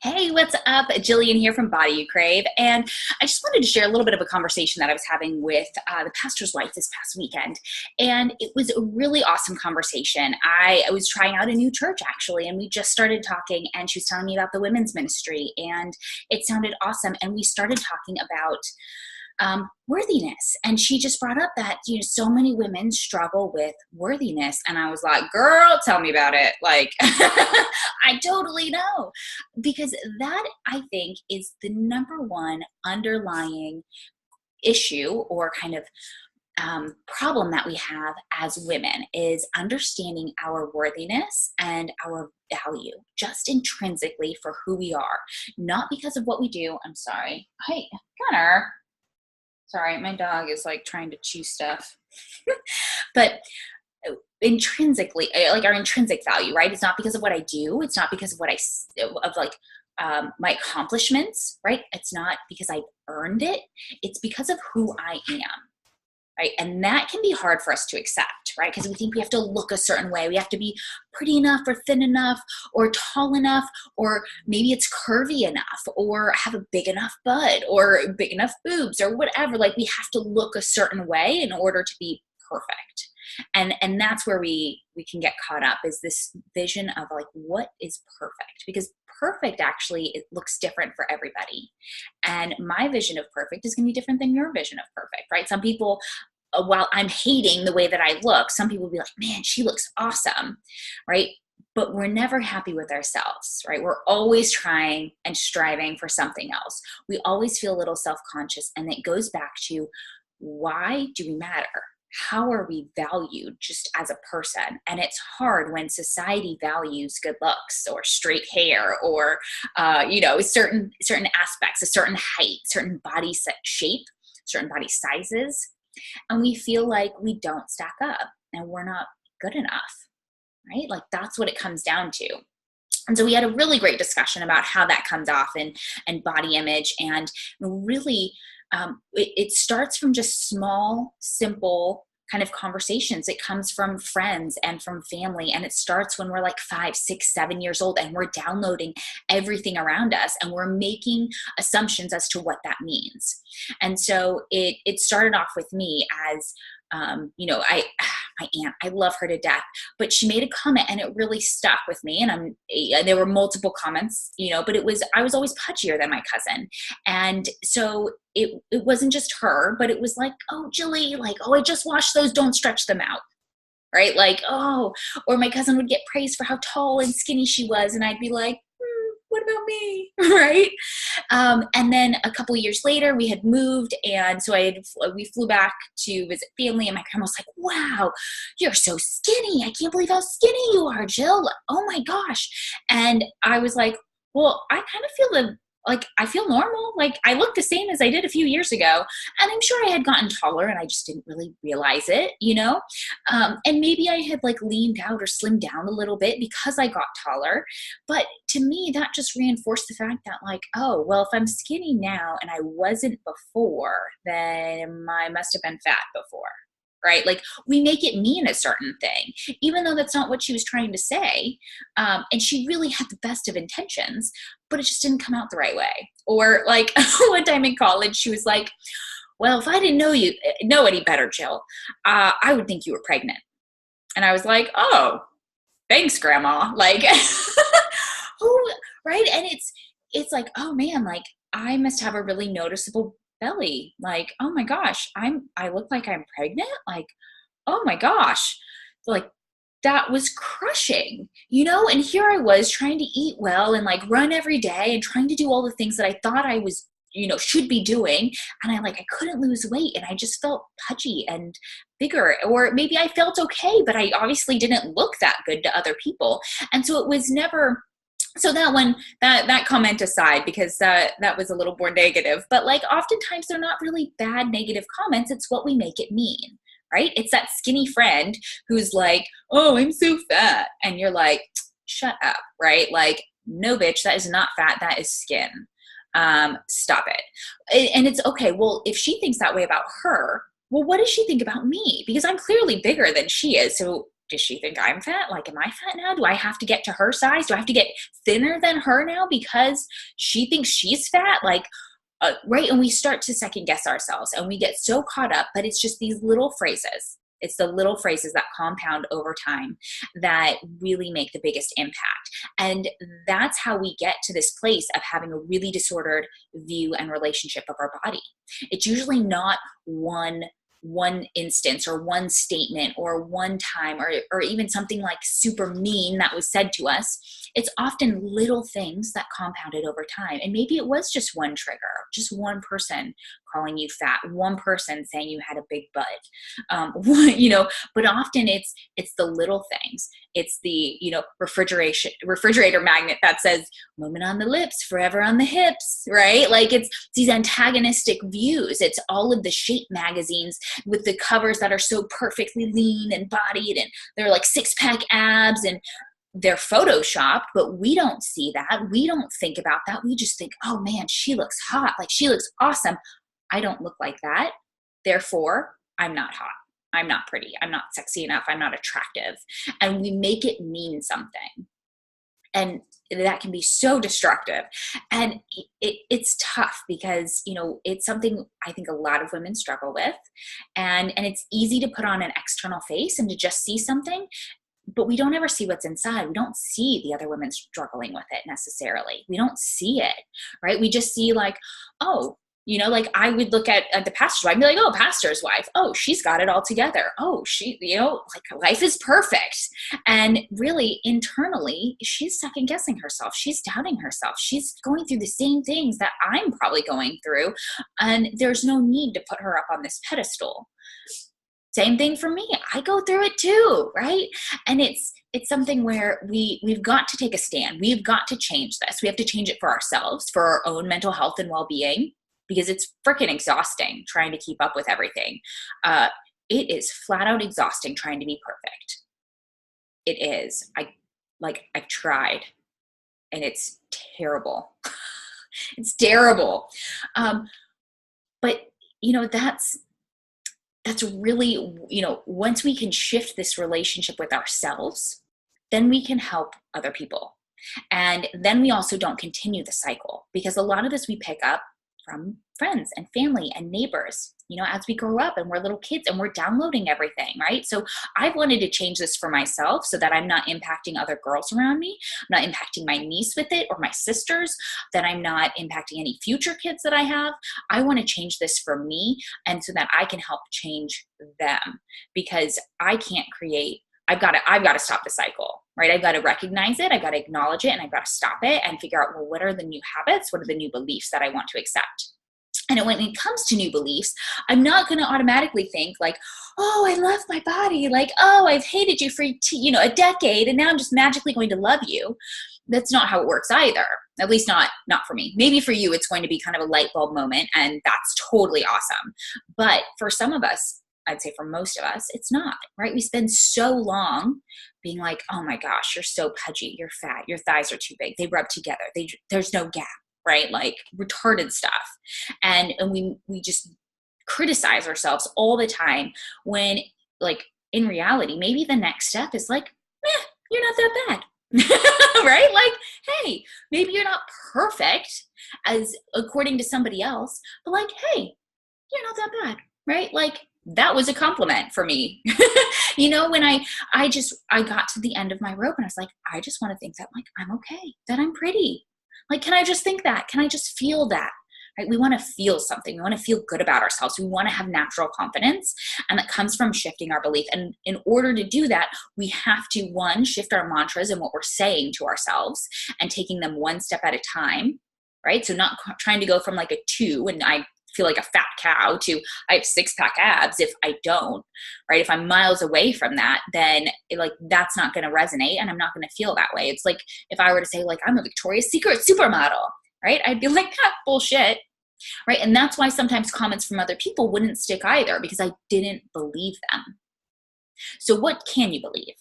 Hey, what's up? Jillian here from Body You Crave. And I just wanted to share a little bit of a conversation that I was having with the pastor's wife this past weekend. And it was a really awesome conversation. I was trying out a new church actually, and we just started talking, and she was telling me about the women's ministry, and it sounded awesome. And we started talking about worthiness. And she just brought up that, so many women struggle with worthiness. And I was like, girl, tell me about it. Like, I totally know. Because that, I think, is the number one underlying issue or kind of problem that we have as women is understanding our worthiness and our value just intrinsically for who we are, not because of what we do. I'm sorry. Hey, Gunner. Sorry, my dog is like trying to chew stuff. But intrinsically, like our intrinsic value, right? It's not because of what I do. It's not because of my accomplishments, right? It's not because I earned it. It's because of who I am. Right? And that can be hard for us to accept, right? Because we think we have to look a certain way. We have to be pretty enough or thin enough or tall enough, or maybe it's curvy enough or have a big enough butt or big enough boobs or whatever. Like we have to look a certain way in order to be perfect. And that's where we can get caught up, is this vision of like, what is perfect? Because perfect actually, it looks different for everybody. And my vision of perfect is going to be different than your vision of perfect, right? Some people, while I'm hating the way that I look, some people will be like, man, she looks awesome, right? But we're never happy with ourselves, right? We're always trying and striving for something else. We always feel a little self-conscious, and it goes back to, why do we matter? How are we valued just as a person? And it's hard when society values good looks or straight hair or, certain aspects, a certain height, certain body shape, certain body sizes. And we feel like we don't stack up and we're not good enough, right? Like that's what it comes down to. And so we had a really great discussion about how that comes off and body image. And really, it starts from just small, simple kind of conversations. It comes from friends and from family. And it starts when we're like 5, 6, 7 years old, and we're downloading everything around us and we're making assumptions as to what that means. And so it started off with me as, my aunt, I love her to death, but she made a comment and it really stuck with me. And there were multiple comments, but I was always pudgier than my cousin. And so it wasn't just her, but it was like, oh, Jilly, like, oh, I just washed those, don't stretch them out. Right? Like, oh, or my cousin would get praised for how tall and skinny she was. And I'd be like, what about me? Right? And then a couple of years later, we had moved. And so we flew back to visit family, and my grandma was like, wow, you're so skinny. I can't believe how skinny you are, Jill. Oh my gosh. And I was like, well, I kind of feel I feel normal. Like I look the same as I did a few years ago. And I'm sure I had gotten taller and I just didn't really realize it, and maybe I had like leaned out or slimmed down a little bit because I got taller. But to me, that just reinforced the fact that like, oh, well, if I'm skinny now and I wasn't before, then I must have been fat before. Right? Like we make it mean a certain thing, even though that's not what she was trying to say. And she really had the best of intentions, but it just didn't come out the right way. Or like one time in college, she was like, well, if I didn't know any better, Jill, I would think you were pregnant. And I was like, oh, thanks, Grandma. Like, who, right? And it's like, oh man, like I must have a really noticeable belly. Like, oh my gosh, I look like I'm pregnant. Like, oh my gosh, like that was crushing, and here I was trying to eat well and like run every day and trying to do all the things that I thought I was, should be doing. And I couldn't lose weight, and I just felt pudgy and bigger, or maybe I felt okay, but I obviously didn't look that good to other people. And so it was never, so that one, that comment aside, because that was a little more negative, but like oftentimes they're not really bad negative comments. It's what we make it mean, right? It's that skinny friend who's like, oh, I'm so fat. And you're like, shut up, right? Like, no, bitch, that is not fat. That is skin. Stop it. And it's okay. Well, if she thinks that way about her, well, what does she think about me? Because I'm clearly bigger than she is. So does she think I'm fat? Like, am I fat now? Do I have to get to her size? Do I have to get thinner than her now because she thinks she's fat? Like, right? And we start to second guess ourselves and we get so caught up, but it's just these little phrases. It's the little phrases that compound over time that really make the biggest impact. And that's how we get to this place of having a really disordered view and relationship of our body. It's usually not one instance or one statement or one time or even something like super mean that was said to us. It's often little things that compounded over time. And maybe it was just one trigger, just one person calling you fat, one person saying you had a big butt, but often it's the little things. It's the, refrigerator magnet that says moment on the lips, forever on the hips, right? Like it's these antagonistic views. It's all of the shape magazines with the covers that are so perfectly lean and bodied and they're like 6-pack abs and they're photoshopped, but we don't see that. We don't think about that. We just think, oh man, she looks hot. Like she looks awesome. I don't look like that. Therefore, I'm not hot. I'm not pretty. I'm not sexy enough. I'm not attractive. And we make it mean something. And that can be so destructive. And it's tough because, it's something I think a lot of women struggle with. And it's easy to put on an external face and to just see something, but we don't ever see what's inside. We don't see the other women struggling with it necessarily. We don't see it, right? We just see like, oh, like I would look at the pastor's wife and be like, oh, pastor's wife. Oh, she's got it all together. Oh, she, like life is perfect. And really internally, she's second guessing herself. She's doubting herself. She's going through the same things that I'm probably going through. And there's no need to put her up on this pedestal. Same thing for me. I go through it too, right? And it's something where we've got to take a stand. We've got to change this. We have to change it for ourselves, for our own mental health and well-being, because it's freaking exhausting trying to keep up with everything. It is flat out exhausting trying to be perfect. It is. I've tried and it's terrible. It's terrible. But that's really, once we can shift this relationship with ourselves, then we can help other people. And then we also don't continue the cycle, because a lot of this we pick up from friends and family and neighbors, as we grow up and we're little kids and we're downloading everything, right? So I've wanted to change this for myself so that I'm not impacting other girls around me. I'm not impacting my niece with it or my sisters, that I'm not impacting any future kids that I have. I want to change this for me and so that I can help change them, because I can't create. I've got to stop the cycle, right? I've got to recognize it. I've got to acknowledge it, and I've got to stop it and figure out, well, what are the new habits? What are the new beliefs that I want to accept? And when it comes to new beliefs, I'm not going to automatically think like, oh, I love my body. Like, oh, I've hated you for, a decade, and now I'm just magically going to love you. That's not how it works either. At least not for me. Maybe for you, it's going to be kind of a light bulb moment, and that's totally awesome. But for some of us, I'd say for most of us, it's not, right? We spend so long being like, oh my gosh, you're so pudgy, you're fat, your thighs are too big, they rub together, there's no gap, right? Like retarded stuff. And we just criticize ourselves all the time, when like in reality, maybe the next step is like, you're not that bad. Right? Like, hey, maybe you're not perfect as according to somebody else, but like, hey, you're not that bad, right? Like, that was a compliment for me. When I got to the end of my rope and I was like, I just want to think that like, I'm okay, that I'm pretty. Like, can I just think that? Can I just feel that? Right? We want to feel something. We want to feel good about ourselves. We want to have natural confidence, and that comes from shifting our belief. And in order to do that, we have to, one, shift our mantras and what we're saying to ourselves and taking them one step at a time, right? So not trying to go from like a 2 and I feel like a fat cow to I have 6-pack abs if I don't, right? If I'm miles away from that, then that's not going to resonate and I'm not going to feel that way. It's like if I were to say like, I'm a Victoria's Secret supermodel, right? I'd be like, bullshit, right? And that's why sometimes comments from other people wouldn't stick either, because I didn't believe them. So what can you believe,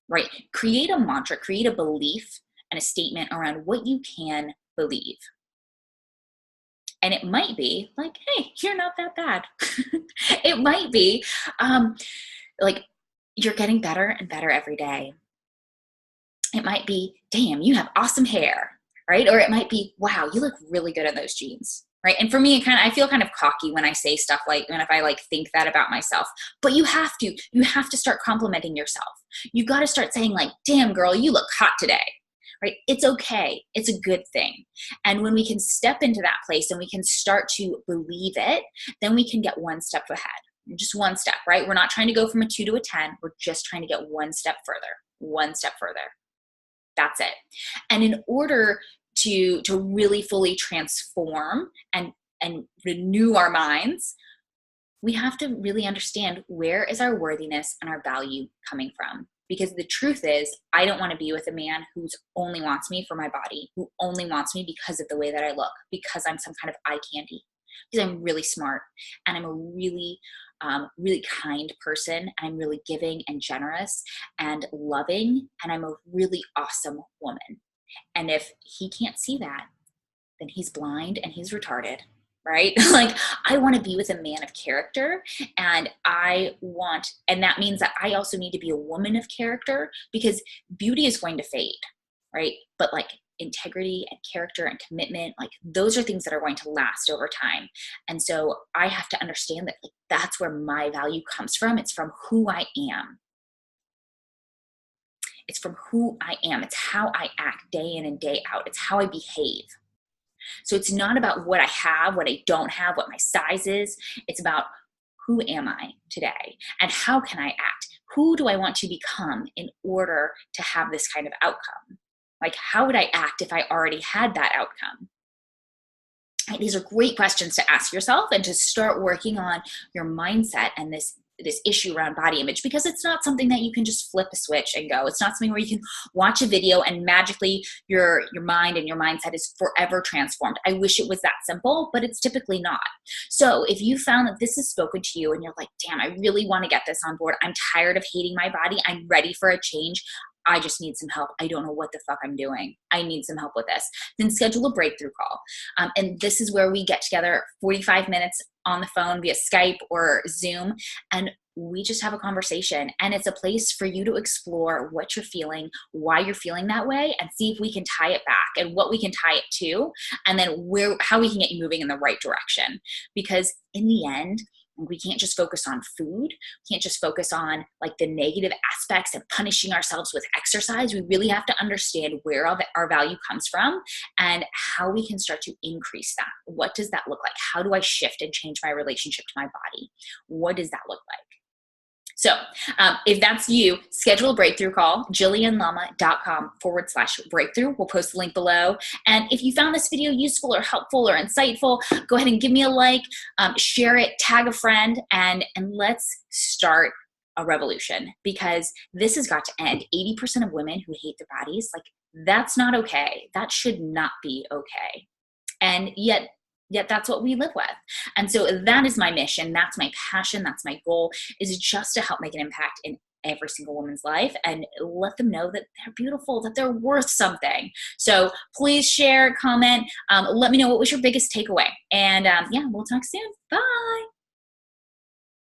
right? Create a mantra, create a belief and a statement around what you can believe. And it might be like, hey, you're not that bad. It might be like, you're getting better and better every day. It might be, damn, you have awesome hair, right? Or it might be, wow, you look really good in those jeans, right? And for me, I feel kind of cocky when I say stuff like, when if I like think that about myself, but you have to start complimenting yourself. You got to start saying like, damn girl, you look hot today, right? It's okay. It's a good thing. And when we can step into that place and we can start to believe it, then we can get one step ahead. Just one step, right? We're not trying to go from a 2 to a 10. We're just trying to get one step further, one step further. That's it. And in order to really fully transform and renew our minds, we have to really understand, where is our worthiness and our value coming from? Because the truth is, I don't want to be with a man who only wants me for my body, who only wants me because of the way that I look, because I'm some kind of eye candy, because I'm really smart and I'm a really kind person, and I'm really giving and generous and loving, and I'm a really awesome woman. And if he can't see that, then he's blind and he's retarded, right? Like, I want to be with a man of character, and that means that I also need to be a woman of character, because beauty is going to fade, right? But like, integrity and character and commitment, like, those are things that are going to last over time. And so I have to understand that, like, that's where my value comes from. It's from who I am. It's from who I am. It's how I act day in and day out. It's how I behave. So it's not about what I have, what I don't have, what my size is. It's about, who am I today? And how can I act? Who do I want to become in order to have this kind of outcome? Like, how would I act if I already had that outcome? Right, these are great questions to ask yourself, and to start working on your mindset and this issue around body image, because it's not something that you can just flip a switch and go. It's not something where you can watch a video and magically your mind and your mindset is forever transformed. I wish it was that simple, but it's typically not. So if you found that this has spoken to you and you're like, damn, I really want to get this on board. I'm tired of hating my body. I'm ready for a change. I just need some help. I don't know what the fuck I'm doing. I need some help with this. Then schedule a breakthrough call. And this is where we get together 45 minutes on the phone via Skype or Zoom, and we just have a conversation. And it's a place for you to explore what you're feeling, why you're feeling that way, and see if we can tie it back and what we can tie it to, and then how we can get you moving in the right direction. Because in the end, we can't just focus on food. We can't just focus on like the negative aspects and punishing ourselves with exercise. We really have to understand where our value comes from and how we can start to increase that. What does that look like? How do I shift and change my relationship to my body? What does that look like? So if that's you, schedule a breakthrough call, jillianlama.com/breakthrough. We'll post the link below. And if you found this video useful or helpful or insightful, go ahead and give me a like, share it, tag a friend, and let's start a revolution, because this has got to end. 80% of women who hate their bodies, like, that's not okay. That should not be okay. And yet that's what we live with. And so that is my mission. That's my passion. That's my goal, is just to help make an impact in every single woman's life and let them know that they're beautiful, that they're worth something. So please share, comment, let me know what was your biggest takeaway. And yeah, we'll talk soon. Bye.